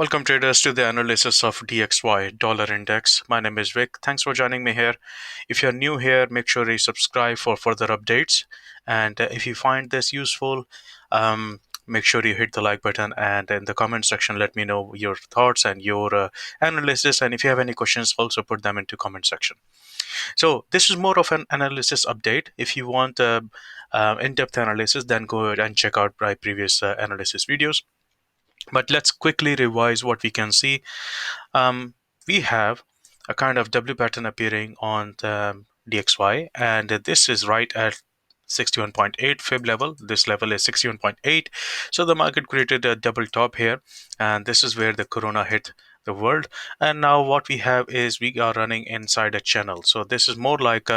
Welcome traders to the analysis of DXY dollar index. My name is Vic. Thanks for joining me here. If you're new here, make sure you subscribe for further updates. And if you find this useful, make sure you hit the like button and in the comment section let me know your thoughts and your analysis. And if you have any questions, also put them into comment section. So this is more of an analysis update. If you want in-depth analysis, then go ahead and check out my previous analysis videos. But let's quickly revise what we can see. We have a kind of W pattern appearing on the DXY, and this is right at 61.8 fib level. This level is 61.8. So the market created a double top here, and this is where the corona hit the world. And now what we have is we are running inside a channel. So this is more like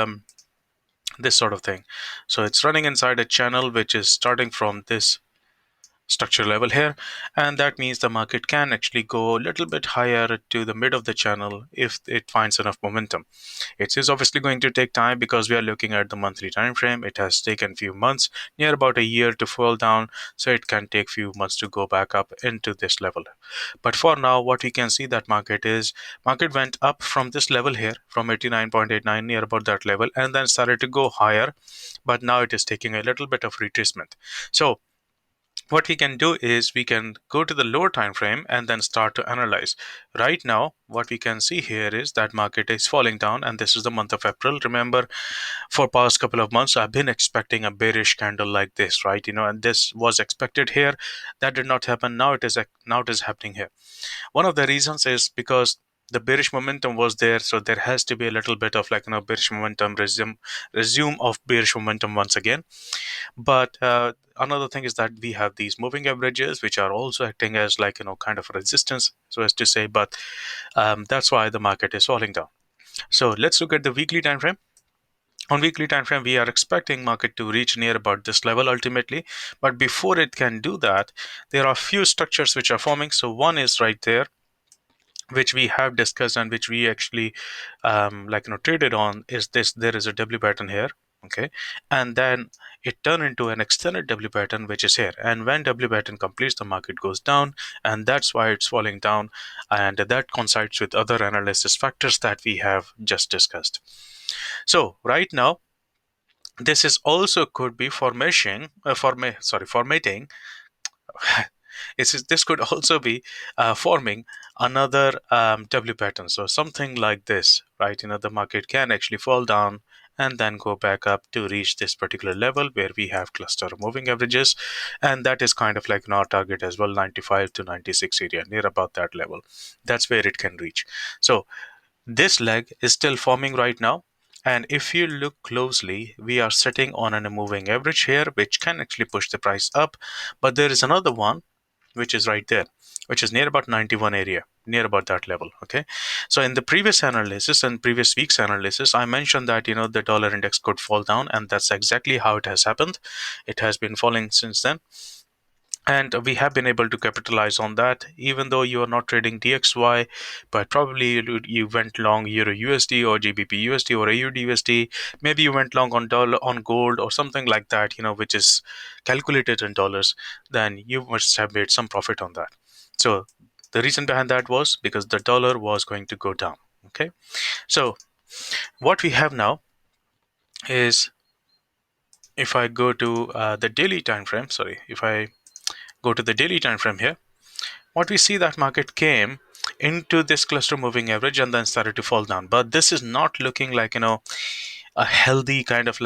this sort of thing. So it's running inside a channel which is starting from this structure level here, and that means the market can actually go a little bit higher to the mid of the channel if it finds enough momentum. It is obviously going to take time because we are looking at the monthly time frame. It has taken few months, near about a year, to fall down, so it can take few months to go back up into this level. But for now, what we can see that market went up from this level here, from 89.89, near about that level, and then started to go higher, but now it is taking a little bit of retracement. So what we can do is we can go to the lower time frame and then start to analyze. Right now what we can see here is that market is falling down, and this is the month of April. Remember, for past couple of months I've been expecting a bearish candle like this, right? And this was expected here. That did not happen. Now it is happening here. One of the reasons is because the bearish momentum was there, so there has to be a little bit of bearish momentum, resume of bearish momentum once again. But another thing is that we have these moving averages which are also acting as kind of resistance, so as to say. But that's why the market is falling down. So let's look at the weekly time frame. On weekly time frame, we are expecting market to reach near about this level ultimately. But before it can do that, there are few structures which are forming. So one is right there, which we have discussed and which we actually traded on, is this. There is a W pattern here, okay, and then it turned into an extended W pattern which is here, and when W pattern completes, the market goes down, and that's why it's falling down, and that coincides with other analysis factors that we have just discussed. So right now, this is also could be formatting. This could also be forming another W pattern. So something like this, right? The market can actually fall down and then go back up to reach this particular level where we have cluster moving averages, and that is kind of like our target as well, 95 to 96 area, near about that level. That's where it can reach. So this leg is still forming right now. And if you look closely, we are sitting on a moving average here, which can actually push the price up. But there is another one which is right there, which is near about 91 area, near about that level. Okay. So in the previous analysis and previous week's analysis, I mentioned that, the dollar index could fall down, and that's exactly how it has happened. It has been falling since then. And we have been able to capitalize on that, even though you are not trading DXY, but probably you went long Euro USD or GBP USD or AUD USD. Maybe you went long on dollar, on gold or something like that, which is calculated in dollars. Then you must have made some profit on that. So the reason behind that was because the dollar was going to go down. Okay. So what we have now is, if I go to the daily time frame, if I go to the daily time frame here, what we see that market came into this cluster moving average and then started to fall down. But this is not looking like a healthy kind of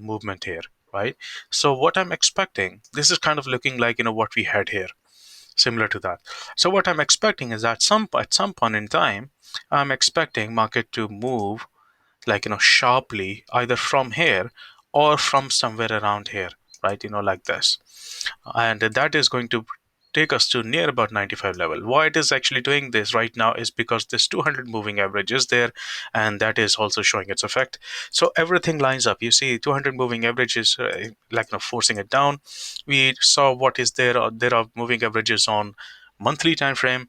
movement here, right? So what I'm expecting, this is kind of looking like what we had here, similar to that. So what I'm expecting is that at some point in time, I'm expecting market to move sharply, either from here or from somewhere around here, right? Like this. And that is going to take us to near about 95 level. Why it is actually doing this right now is because this 200 moving average is there, and that is also showing its effect. So everything lines up. You see 200 moving average is forcing it down. We saw what is there. There are moving averages on monthly time frame.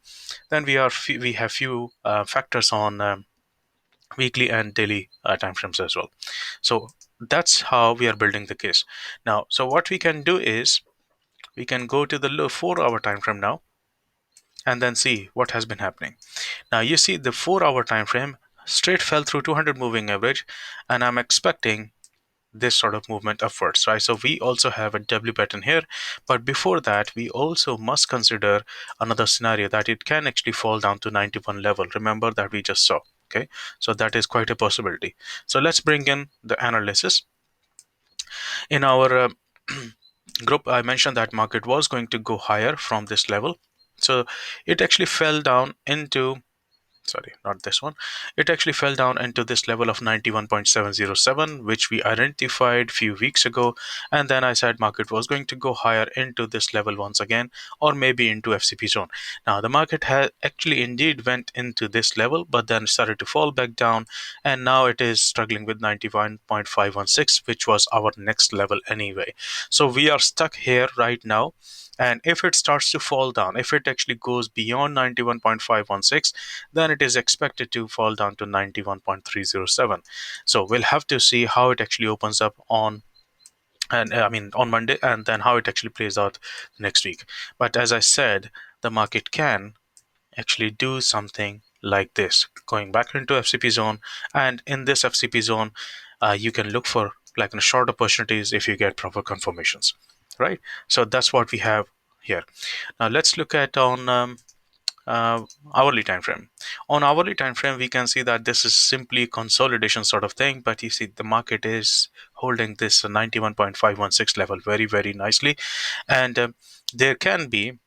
Then we have few factors on weekly and daily time frames as well. So that's how we are building the case now. So what we can do is we can go to the 4-hour time frame now. and then see what has been happening. Now you see the 4 hour time frame straight fell through 200 moving average, and I'm expecting this sort of movement upwards, right? So we also have a W pattern here, but before that, we also must consider another scenario that it can actually fall down to 91 level. Remember that we just saw, okay? So that is quite a possibility. So let's bring in the analysis. In our group, I mentioned that market was going to go higher from this level. So it actually fell down into, sorry, not this one. It actually fell down into this level of 91.707, which we identified few weeks ago. And then I said market was going to go higher into this level once again, or maybe into FCP zone. Now the market has actually indeed went into this level, but then started to fall back down. And now it is struggling with 91.516, which was our next level anyway. So we are stuck here right now. And if it starts to fall down, if it actually goes beyond 91.516, then it is expected to fall down to 91.307. So we'll have to see how it actually opens up on, and I mean on Monday, and then how it actually plays out next week. But as I said, the market can actually do something like this, going back into FCP zone, and in this FCP zone, you can look for like short opportunities if you get proper confirmations, right? So that's what we have here. Now let's look at on uh, hourly time frame. On hourly time frame, we can see that this is simply consolidation sort of thing, but you see the market is holding this 91.516 level very, very nicely, and there can be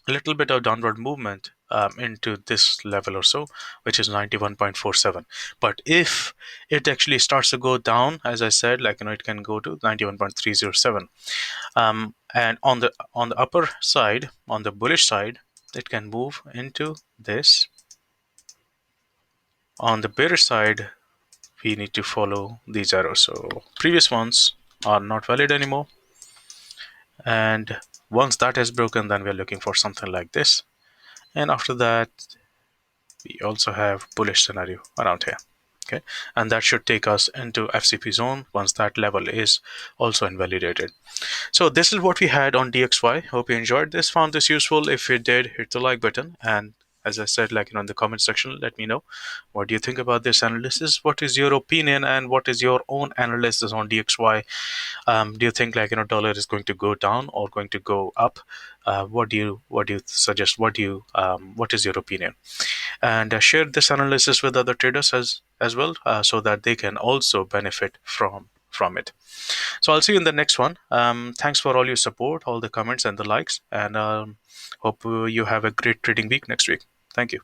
a little bit of downward movement into this level or so, which is 91.47. But if it actually starts to go down, as I said, like it can go to 91.307. And on the upper side, on the bullish side, it can move into this. On the bearish side, we need to follow these arrows. So previous ones are not valid anymore. And once that is broken, then we're looking for something like this. And after that, we also have bullish scenario around here. Okay, and that should take us into FCP zone once that level is also invalidated. So this is what we had on DXY. Hope you enjoyed this, found this useful. If you did, hit the like button, and as I said, like in the comment section, let me know what do you think about this analysis. What is your opinion, and what is your own analysis on DXY? Do you think dollar is going to go down or going to go up? What do you suggest? What is your opinion? And share this analysis with other traders as well, so that they can also benefit from it. So I'll see you in the next one. Thanks for all your support, all the comments and the likes, and hope you have a great trading week next week. Thank you.